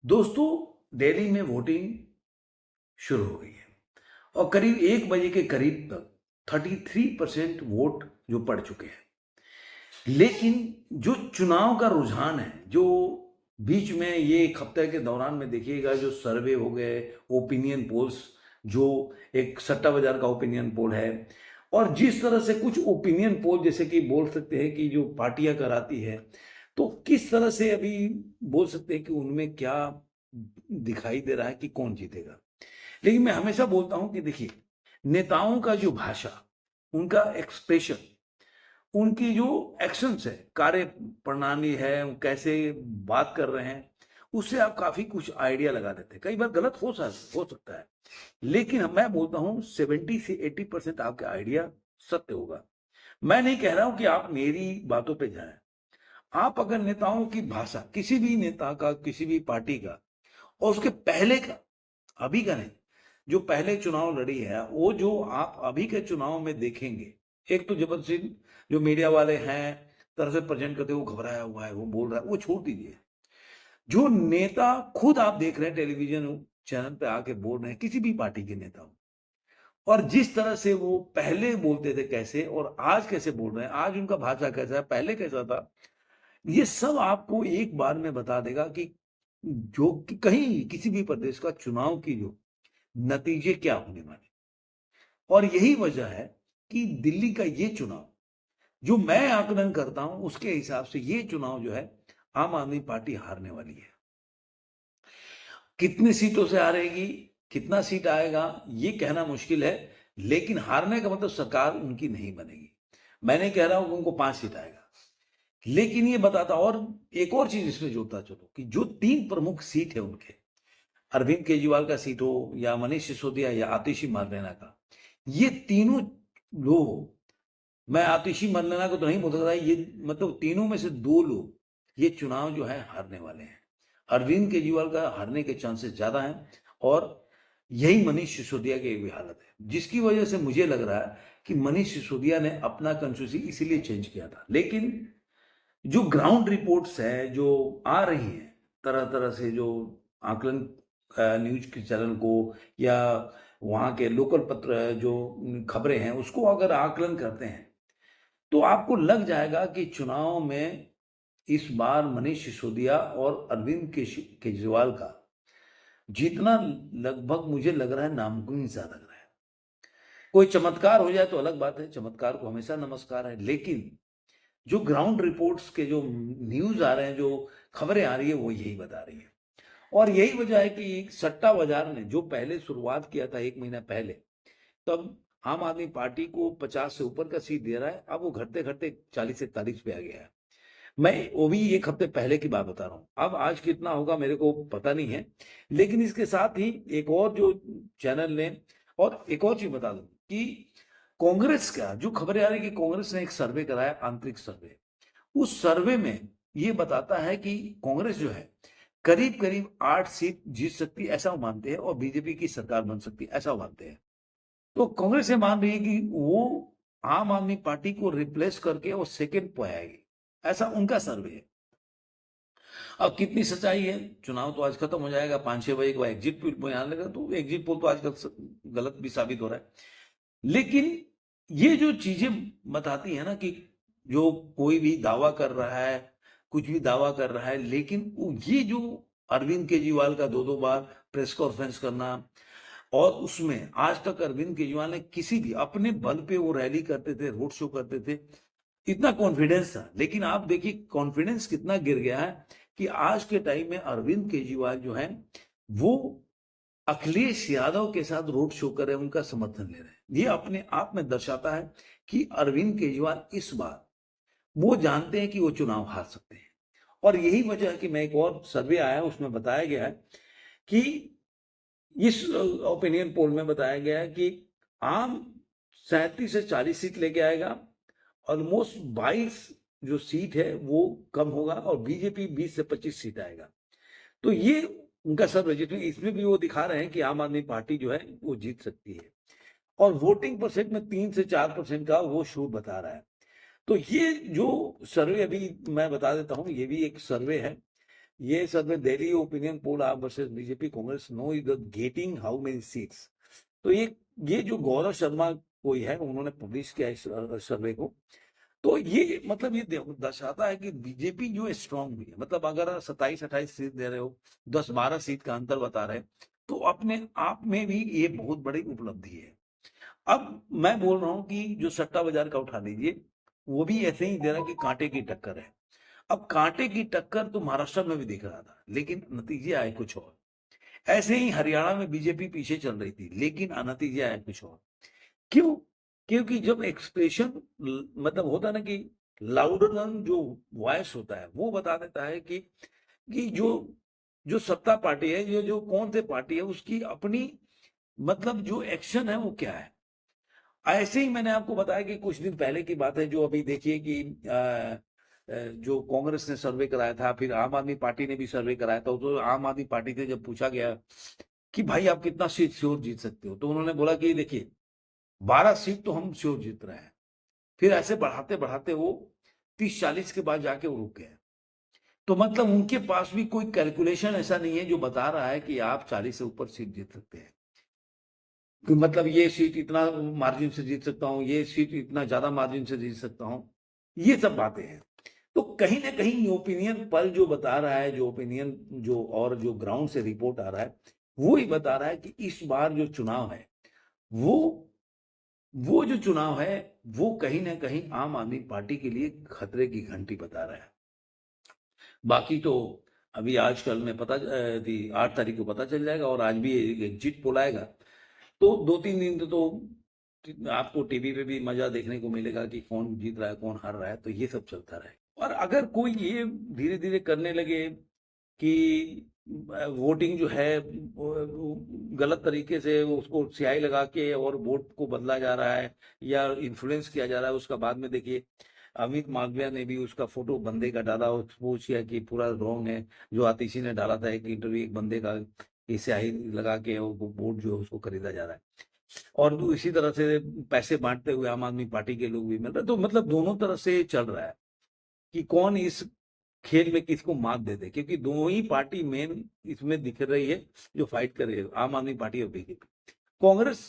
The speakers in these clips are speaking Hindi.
दोस्तों, दिल्ली में वोटिंग शुरू हो गई है और करीब 1 बजे के करीब तक 33% वोट जो पड़ चुके हैं। लेकिन जो चुनाव का रुझान है, जो बीच में ये एक हफ्ते के दौरान में देखिएगा, जो सर्वे हो गए, ओपिनियन पोल्स, जो एक सट्टा बाजार का ओपिनियन पोल है, और जिस तरह से कुछ ओपिनियन पोल जैसे कि बोल सकते हैं कि जो पार्टियां कराती है, तो किस तरह से अभी बोल सकते हैं कि उनमें क्या दिखाई दे रहा है कि कौन जीतेगा। लेकिन मैं हमेशा बोलता हूं कि देखिए, नेताओं का जो भाषा, उनका एक्सप्रेशन, उनकी जो एक्शंस है, कार्य प्रणाली है, वो कैसे बात कर रहे हैं, उससे आप काफी कुछ आइडिया लगा लेते हैं। कई बार गलत हो सकता है, लेकिन मैं बोलता हूं 70 से 80% आपका आइडिया सत्य होगा। मैं नहीं कह रहा हूं कि आप मेरी बातों पे जाएं। आप अगर नेताओं की भाषा, किसी भी नेता का, किसी भी पार्टी का, और उसके पहले का, अभी का नहीं, जो पहले चुनाव लड़ी है, वो जो आप अभी के चुनाव में देखेंगे, एक तो जगत सिंह जो मीडिया वाले हैं तरह से प्रेजेंट करते, वो घबराया हुआ है, वो बोल रहा है, वो छोड़ दीजिए। जो नेता खुद आप देख रहे हैं टेलीविजन चैनल पे आके बोल रहे हैं, किसी भी पार्टी के नेता हो, और जिस तरह से वो पहले बोलते थे कैसे, और आज कैसे बोल रहे हैं, आज उनका भाषा कैसा है, पहले कैसा था, ये सब आपको एक बार में बता देगा कि जो कि कहीं किसी भी प्रदेश का चुनाव की जो नतीजे क्या होने वाले। और यही वजह है कि दिल्ली का ये चुनाव, जो मैं आकलन करता हूं, उसके हिसाब से ये चुनाव जो है, आम आदमी पार्टी हारने वाली है। कितनी सीटों से हारेगी, कितना सीट आएगा, ये कहना मुश्किल है, लेकिन हारने का मतलब सरकार उनकी नहीं बनेगी। मैं नहीं कह रहा हूं कि उनको 5 सीट आएगा, लेकिन ये बताता, और एक और चीज इसमें जोड़ता चलो कि जो 3 प्रमुख सीट है उनके, अरविंद केजरीवाल का सीट हो, या मनीष सिसोदिया, या आतिशी मरलेना का, ये तीनों लोग, मैं आतिशी मरलेना को तो नहीं बोल सकता, ये मतलब तीनों में से 2 लोग ये चुनाव जो है हारने वाले हैं। अरविंद केजरीवाल का हारने के चांसेस ज्यादा हैं, और यही मनीष सिसोदिया की भी हालत है, जिसकी वजह से मुझे लग रहा है कि मनीष सिसोदिया ने अपना कंस्टिट्यूंसी इसीलिए चेंज किया था। लेकिन जो ग्राउंड रिपोर्ट्स है, जो आ रही हैं तरह तरह से, जो आकलन न्यूज के चैनल को, या वहाँ के लोकल पत्र जो खबरें हैं, उसको अगर आकलन करते हैं, तो आपको लग जाएगा कि चुनाव में इस बार मनीष सिसोदिया और अरविंद केजरीवाल का जीतना लगभग, मुझे लग रहा है, नामुमकिन सा लग रहा है। कोई चमत्कार हो जाए तो अलग बात है, चमत्कार को हमेशा नमस्कार है, लेकिन जो ग्राउंड रिपोर्ट्स के जो न्यूज आ रहे हैं, जो खबरें आ रही है, वो यही बता रही है। और यही वजह है कि सट्टा बाजार ने जो पहले शुरुआत किया था 1 महीना पहले, तब आम आदमी पार्टी को 50 से ऊपर का सीट दे रहा है, अब वो घटते घटते 40 से 41 पे आ गया है। मैं वो भी एक हफ्ते पहले की बात बता रहा हूँ, अब आज कितना होगा मेरे को पता नहीं है। लेकिन इसके साथ ही एक और जो चैनल ने, और एक और चीज बता दूं कि कांग्रेस का जो खबरें आ रही है कि कांग्रेस ने एक सर्वे कराया, आंतरिक सर्वे, उस सर्वे में ये बताता है कि कांग्रेस जो है करीब करीब 8 सीट जीत सकती है, ऐसा वो मानते हैं, और बीजेपी की सरकार बन सकती है, ऐसा वो मानते हैं। तो कांग्रेस ये मान रही है कि वो आम आदमी पार्टी को रिप्लेस करके वो सेकंड पे आएगी, ऐसा उनका सर्वे है। अब कितनी सच्चाई है, चुनाव तो आज खत्म हो जाएगा, 5-6 बजे के बाद एग्जिट पोल में आने लगा, तो एग्जिट पोल तो आजकल गलत भी साबित हो रहा है। लेकिन ये जो चीजें बताती है ना कि जो कोई भी दावा कर रहा है, कुछ भी दावा कर रहा है, लेकिन ये जो अरविंद केजरीवाल का 2-2 बार प्रेस कॉन्फ्रेंस करना, और उसमें आज तक अरविंद केजरीवाल ने किसी भी, अपने बल पे वो रैली करते थे, रोड शो करते थे, इतना कॉन्फिडेंस था, लेकिन आप देखिए कॉन्फिडेंस कितना गिर गया है कि आज के टाइम में अरविंद केजरीवाल जो है, वो अखिलेश यादव के साथ रोड शो कर रहे हैं, उनका समर्थन ले रहे हैं। ये अपने आप में दर्शाता है कि अरविंद केजरीवाल इस बार वो जानते हैं कि वो चुनाव हार सकते हैं। और यही वजह है कि मैं, एक और सर्वे आया उसमें बताया गया है कि इस ओपिनियन पोल में बताया गया है कि आम 37 से 40 सीट लेके आएगा, ऑलमोस्ट 22 जो सीट है वो कम होगा, और बीजेपी 20 से 25 सीट आएगा। तो ये उनका सब रजिस्ट्रेशन, इसमें भी वो दिखा रहे हैं कि आम आदमी पार्टी जो है वो जीत सकती है, और वोटिंग परसेंट में 3 से 4% का वो शो बता रहा है। तो ये जो सर्वे अभी मैं बता देता हूं, ये भी एक सर्वे है ये सर्वे Delhi opinion poll AAP versus BJP Congress no is the getting how many seats. तो ये जो गौरव शर्मा कोई है, उन्होंने पब्लिश किया इस सर्वे को। तो ये मतलब ये दर्शाता है कि बीजेपी जो है स्ट्रांग हुई है। मतलब अगर 27-28 सीट दे रहे हो, 10-12 सीट का अंतर बता रहे हैं, तो अपने आप में भी ये बहुत बड़ी उपलब्धि है। अब मैं बोल रहा हूं कि जो सट्टा बाजार का उठा लीजिए, वो भी ऐसे ही दे रहा है कि कांटे की टक्कर है। अब कांटे की टक्कर तो महाराष्ट्र में भी दिख रहा था, लेकिन नतीजे आए कुछ और। ऐसे ही हरियाणा में बीजेपी पीछे चल रही थी, लेकिन नतीजे आए कुछ और। क्यों? क्योंकि जब एक्सप्रेशन मतलब होता है ना कि लाउडर देन जो वॉइस होता है, वो बता देता है कि जो जो सत्ता पार्टी है, ये जो कौन से पार्टी है, उसकी अपनी मतलब जो एक्शन है वो क्या है। ऐसे ही मैंने आपको बताया कि कुछ दिन पहले की बात है, जो अभी देखिए कि जो कांग्रेस ने सर्वे कराया था, फिर आम आदमी पार्टी ने भी सर्वे कराया था। तो आम आदमी पार्टी से जब पूछा गया कि भाई आप कितना सीट श्योर जीत सकते हो, तो उन्होंने बोला कि देखिए 12 सीट तो हम श्योर जीत रहे हैं। फिर ऐसे बढ़ाते बढ़ाते वो 30-40 के बाद जाके वो रुक गए। तो मतलब उनके पास भी कोई कैलकुलेशन ऐसा नहीं है जो बता रहा है कि आप 40 से ऊपर सीट जीत सकते हैं। कि मतलब ये सीट इतना मार्जिन से जीत सकता हूँ, ये सीट इतना ज्यादा मार्जिन से जीत सकता हूँ, ये सब बातें हैं। तो कहीं ना कहीं ओपिनियन पल जो बता रहा है, जो ओपिनियन जो और जो ग्राउंड से रिपोर्ट आ रहा है, वो ही बता रहा है कि इस बार जो चुनाव है, वो वो जो चुनाव है, वो कहीं ना कहीं आम आदमी पार्टी के लिए खतरे की घंटी बता रहा है। बाकी तो अभी आजकल में पता 8 तारीख को पता चल जाएगा, और आज भी एग्जिट पोल आएगा। तो 2-3 दिन तो आपको टीवी पे भी मजा देखने को मिलेगा कि कौन जीत रहा है, कौन हार रहा है। तो ये सब चलता रहे। और अगर कोई ये धीरे धीरे करने लगे कि वोटिंग जो है वो गलत तरीके से उसको स्याही लगा के और वोट को बदला जा रहा है या इन्फ्लुएंस किया जा रहा है, उसका बाद में देखिए अमित मालविया ने भी उसका फोटो बंदे का डाला और पूछ किया कि पूरा रॉन्ग है। जो आतिशी ने डाला था एक इंटरव्यू एक बंदे का, कि स्याही लगा के वो वोट जो है उसको खरीदा जा रहा है। और इसी तरह से पैसे बांटते हुए आम आदमी पार्टी के लोग भी मिल रहे। तो मतलब दोनों तरफ से चल रहा है कि कौन इस खेल में किसको मात दे दे, क्योंकि दोनों ही पार्टी मेन इसमें दिख रही है जो फाइट कर रही है, आम आदमी पार्टी और बीजेपी। कांग्रेस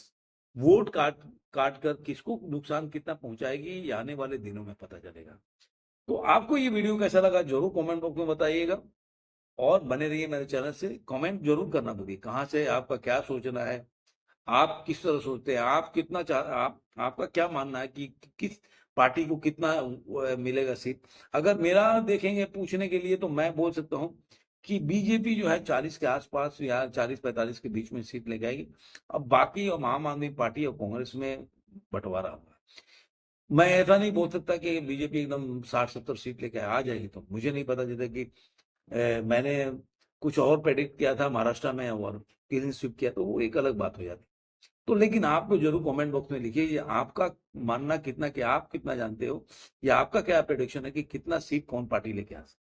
वोट काट काट कर किसको नुकसान कितना पहुंचाएगी, ये आने वाले दिनों में पता चलेगा। तो आपको ये वीडियो कैसा लगा जरूर कमेंट बॉक्स में बताइएगा, और बने रहिए मेरे चैनल से। कमेंट जरूर करना भूलिए कहाँ से आपका क्या सोचना है, आप किस तरह सोचते हैं, आप कितना आपका क्या मानना है कि किस पार्टी को कितना मिलेगा सीट। अगर मेरा देखेंगे पूछने के लिए, तो मैं बोल सकता हूं कि बीजेपी जो है 40 के आसपास या 40-45 के बीच में सीट ले जाएगी। अब बाकी और आम आदमी पार्टी और कांग्रेस में बंटवारा होगा। मैं ऐसा नहीं बोल सकता कि बीजेपी एकदम 60-70 सीट लेके आ जाएगी। तो मुझे नहीं पता, जैसे कि मैंने कुछ और प्रेडिक्ट किया था महाराष्ट्र में और क्लीन स्वीप किया, तो वो एक अलग बात हो जाती। तो लेकिन आपको जरूर कमेंट बॉक्स में लिखिए ये आपका मानना कितना, कि आप कितना जानते हो, या आपका क्या प्रेडिक्शन है कि कितना सीट कौन पार्टी लेके आ सकती है।